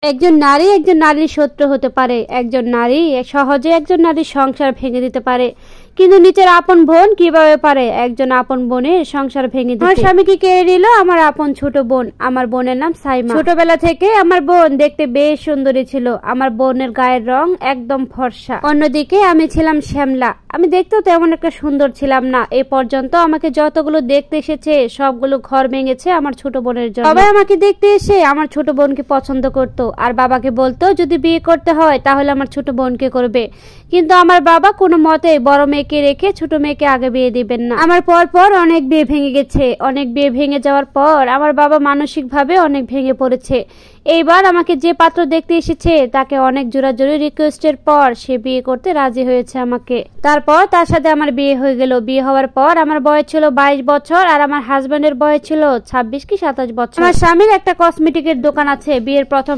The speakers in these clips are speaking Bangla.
একজন নারীর শত্রু হতে পারে। একজন নারী সহজে একজন নারীর সংসার ভেঙে দিতে পারে, কিন্তু নিজের আপন বোন কিভাবে পারে একজন আপন বোনের সংসার ভেঙে দিতে? আমার স্বামীকে কেড়ে নিল আমার আপন ছোট বোন। আমার বোনের নাম সাইমা। ছোটবেলা থেকে আমার বোন দেখতে বেশ সুন্দরী ছিল। আমার বোনের গায়ের রং একদম ফর্সা। অন্যদিকে আমি ছিলাম শ্যামলা। আমি দেখতেও তেমন একটা সুন্দর ছিলাম না। এই পর্যন্ত আমাকে যতগুলো দেখতে এসেছে সবগুলো ঘর ভেঙেছে আমার ছোট বোনের জন্য। সবাই আমাকে দেখতে এসে আমার ছোট বোনকে পছন্দ করতো, আর বাবাকে বলতো যদি বিয়ে করতে হয় তাহলে আমার ছোট বোনকে করবে। কিন্তু আমার বাবা কোনো মতে বড় মেয়েকে রেখে ছোট মেয়েকে আগে বিয়ে দিবেন না। আমার পর অনেক বিয়ে ভেঙে গেছে। অনেক বিয়ে ভেঙে যাওয়ার পর আমার বাবা মানসিকভাবে অনেক ভেঙে পড়েছে। এইবার আমাকে যে পাত্র দেখতে এসেছে তাকে অনেক জোরাজোরি রিকোয়েস্টের পর সে বিয়ে করতে রাজি হয়েছে আমাকে। তারপর তার সাথে আমার বিয়ে হয়ে গেল। বিয়ে হওয়ার পর আমার বয়স ছিল 22 বছর আর আমার হাজবেন্ডের বয়স ছিল 26 কি 27 বছর। আমার স্বামীর একটা কসমেটিকের দোকান আছে। বিয়ের প্রথম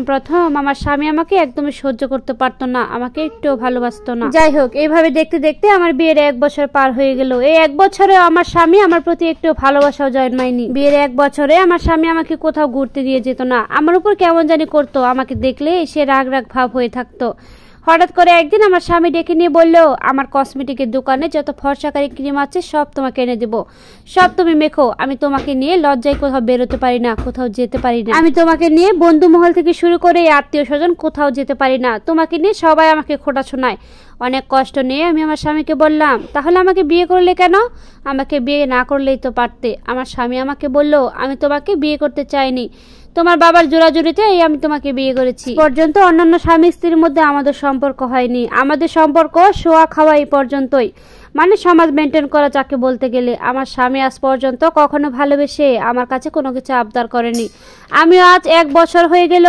আমার স্বামী আমাকে একদমই সহ্য করতে পারতো না, আমাকে একটুও ভালোবাসতো না। যাই হোক, এইভাবে দেখতে দেখতে আমার বিয়ের 1 বছর পার হয়ে গেল। এই 1 বছরে আমার স্বামী আমার প্রতি একটু ভালোবাসাও জন্মায়নি। বিয়ের 1 বছরে আমার স্বামী আমাকে কোথাও ঘুরতে দিয়ে যেত না। আমার উপর কেমন জানি করতো, আমাকে দেখলে সে রাগ ভাব হয়ে থাকতো। হঠাৎ করে একদিন আমার স্বামী ডেকে নিয়ে বলল, আমার কসমেটিকের দোকানে যত ফর্সাকারী ক্রিম আছে সব তোমাকে এনে দেবো, সব তুমি মেখো। আমি তোমাকে নিয়ে লজ্জায় কোথাও বেরোতে পারি না, কোথাও যেতে পারি না। আমি তোমাকে নিয়ে বন্ধু মহল থেকে শুরু করে আত্মীয় স্বজন কোথাও যেতে পারি না। তোমাকে নিয়ে সবাই আমাকে খোঁটা শোনায়। অনেক কষ্ট নিয়ে আমি আমার স্বামীকে বললাম, তাহলে আমাকে বিয়ে করলে কেন? আমাকে বিয়ে না করলেই তো পারতে। আমার স্বামী আমাকে বলল, আমি তোমাকে বিয়ে করতে চাইনি, তোমার বাবার জোরাজুরিতে আমি তোমাকে বিয়ে করেছি। পর্যন্ত অন্যান্য স্বামী স্ত্রীর মধ্যে আমাদের সম্পর্ক হয়নি। আমাদের সম্পর্ক শোয়া খাওয়া এই পর্যন্তই, মানে সমাজ মেনটেন করা যাকে বলতে গেলে। আমার স্বামী আজ পর্যন্ত কখনো ভালোবেসে আমার কাছে কোনো কিছু আবদার করেনি। আমিও আজ 1 বছর হয়ে গেল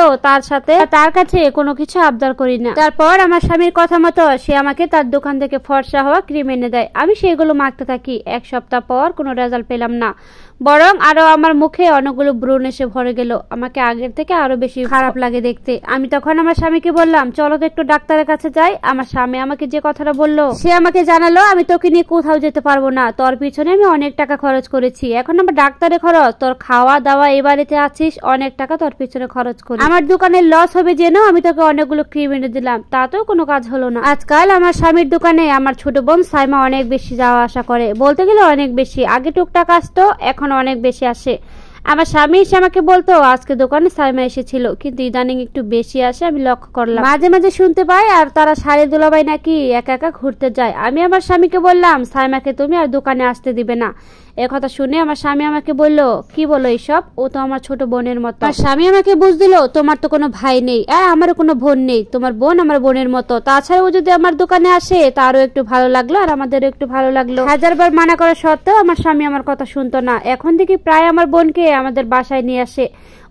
তার কাছে কোনো কিছু আবদার করি না। তারপর আমার স্বামীর কথা মতো সে আমাকে তার দোকান থেকে ফর্সা হওয়া ক্রিম এনে দেয়। আমি সেগুলো মাখতে থাকি। 1 সপ্তাহ পর কোনো রেজাল্ট পেলাম না, বরং আরো আমার মুখে অনেকগুলো ব্রণ এসে ভরে গেল। আমাকে আগের থেকে আরো বেশি খারাপ লাগে দেখতে। আমি তখন আমার স্বামীকে বললাম, চলো তো একটু ডাক্তারের কাছে যাই। আমার স্বামী আমাকে যে কথাটা বললো, সে আমাকে জানালো আমি তোকে নিয়ে কোথাও যেতে পারবো না, তোর পিছনে আমি অনেক টাকা খরচ করেছি, এখন আমার ডাক্তারের খরচ, তোর খাওয়া দাওয়া, এই বাড়িতে আছিস, অনেক টাকা তোর পিছনে খরচ করি। আমার দোকানের লস হবে যেন আমি তোকে অনেকগুলো ক্রিম এনে দিলাম, তাতেও কোনো কাজ হলো না। আজকাল আমার স্বামীর দোকানে আমার ছোট বোন সাইমা অনেক বেশি যাওয়া আসা করে, বলতে গেলে অনেক বেশি। আগে টুকটাক আসতো, এখন অনেক বেশি আসে। আমার স্বামী এসে আমাকে বলতো আজকে দোকানে সাইমা এসেছিল, কিন্তু ইদানিং একটু বেশি আসে আমি লক্ষ্য করলাম। মাঝে মাঝে শুনতে পাই আর তারা শাড়ি দুলাভাই নাকি একা একা ঘুরতে যায়। আমি আমার স্বামীকে বললাম, সাইমাকে তুমি আর দোকানে আসতে দিবে না। একথা শুনে আমার স্বামী আমাকে বলল, কি বলো এইসব, ও তো আমার ছোট বোনের মতো। আমার স্বামী আমাকে বুঝ দিল, তোমার তো কোনো ভাই নেই আর আমারও কোনো বোন নেই, তোমার বোন আমার বোনের মতো। তাছাড়া ও যদি আমার দোকানে আসে তারও একটু ভালো লাগলো আর আমাদেরও একটু ভালো লাগলো। 1000বার মানা করা সত্ত্বেও আমার স্বামী আমার কথা শুনতো না। এখন থেকে প্রায় আমার বোনকে আমাদের বাসায় নিয়ে আসে।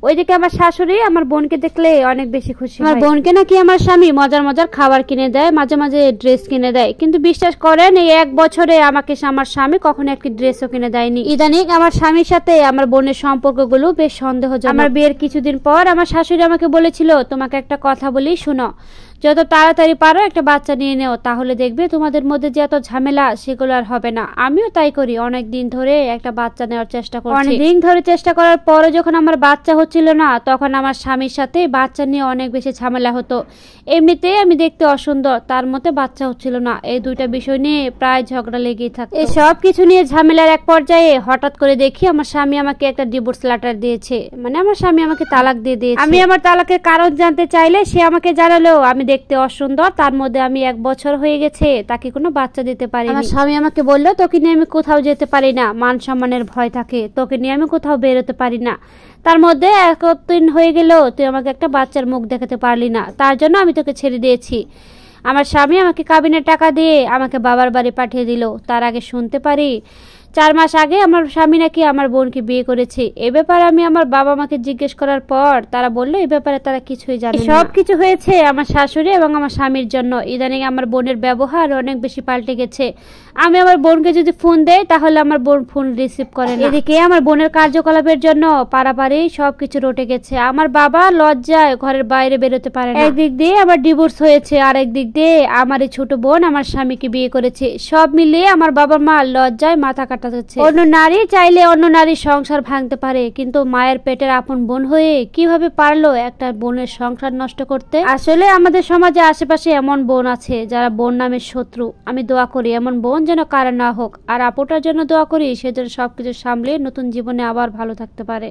ওইদিকে আমার শাশুড়ি আমার বোনকে দেখলে অনেক বেশি খুশি। আমার বোনকে নাকি আমার স্বামী মজার মজার খাবার কিনে দেয়, মাঝে মাঝে ড্রেস কিনে দেয়, কিন্তু বিশ্বাস করেন এই 1 বছরে আমাকে আমার স্বামী কখনো একটি ড্রেসও কিনে দেয়নি। ইদানিং আমার স্বামীর সাথে আমার বোনের সম্পর্কগুলো বেশ সন্দেহজনক। আমার বিয়ের কিছুদিন পর আমার শাশুড়ি আমাকে বলেছিল, তোমাকে একটা কথা বলি শুনো, যত তাড়াতাড়ি পারো একটা বাচ্চা নিয়ে নেও, তাহলে দেখবে তোমাদের মধ্যে যে এত ঝামেলা সেগুলো আর হবে না। আমিও তাই করি, অনেক দিন ধরে একটা বাচ্চা নেওয়ার চেষ্টা করছি। অনেক দিন ধরে চেষ্টা করার পরে যখন আমার বাচ্চা হচ্ছিল না, তখন আমার স্বামীর সাথে বাচ্চা নিয়ে অনেক বেশি ঝামেলা হতো। এমনিতেই আমি দেখতে অসুন্দর, তার মধ্যে বাচ্চা হচ্ছিল না, এই দুইটা বিষয় নিয়ে প্রায় ঝগড়া লেগেই থাকতো। এই সব কিছু নিয়ে ঝামেলার এক পর্যায়ে হঠাৎ করে দেখি আমার স্বামী আমাকে একটা ডিভোর্স লেটার দিয়েছে, মানে আমার স্বামী আমাকে তালাক দিয়ে দিয়েছে। আমি আমার তালাকের কারণ জানতে চাইলে সে আমাকে জানালো আমি দেখতে অসুন্দর, তার মধ্যে আমি 1 বছর হয়ে গেছে তাকে কোনো বাচ্চা দিতে পারি। আমার স্বামী আমাকে বললো, তোকে নিয়ে আমি কোথাও যেতে পারি না, মান সম্মানের ভয় থাকে, তোকে নিয়ে আমি কোথাও বেরোতে পারি না। তার মধ্যে 1 দিন হয়ে গেল তুই আমাকে একটা বাচ্চার মুখ দেখাতে পারলি না, তার জন্য আমি তোকে ছেড়ে দিয়েছি। আমার স্বামী আমাকে কাবিনের টাকা দিয়ে আমাকে বাবার বাড়ি পাঠিয়ে দিল। তার আগে শুনতে পারি 4 মাস আগে আমার স্বামী নাকি আমার বোনকে বিয়ে করেছে। এ ব্যাপারে আমি আমার বাবা মাকে জিজ্ঞেস করার পর তারা বললো এই ব্যাপারে তারা কিছুই জানে না। সব কিছু হয়েছে আমার শাশুড়ি এবং আমার স্বামীর জন্য। ইদানিং আমার বোনের ব্যবহার অনেক বেশি পাল্টে গেছে। আমি আমার বোনকে যদি ফোন দেই তাহলে আমার বোন ফোন রিসিভ করে না। এদিকে আমার বোনের কার্যকলাপের জন্য পারাপারি সবকিছু রটে গেছে। আমার বাবা লজ্জায় ঘরের বাইরে বেরোতে পারে না। একদিক দিয়ে আমার ডিভোর্স হয়েছে, আর একদিক দিয়ে আমার এই ছোট বোন আমার স্বামীকে বিয়ে করেছে। সব মিলিয়ে আমার বাবা মা লজ্জায় মাথা কাটা কাটাচ্ছে। অন্য নারী চাইলে অন্য নারীর সংসার ভাঙতে পারে, কিন্তু মায়ের পেটের আপন বোন হয়ে কিভাবে পারলো একটা বোনের সংসার নষ্ট করতে? আসলে আমাদের সমাজে আশেপাশে এমন বোন আছে যারা বোন নামের শত্রু। আমি দোয়া করি এমন বোন যেন কারো না হোক, আর আপুটার জন্য দোয়া করি সে যেন সবকিছু সামলে নতুন জীবনে আবার ভালো থাকতে পারে।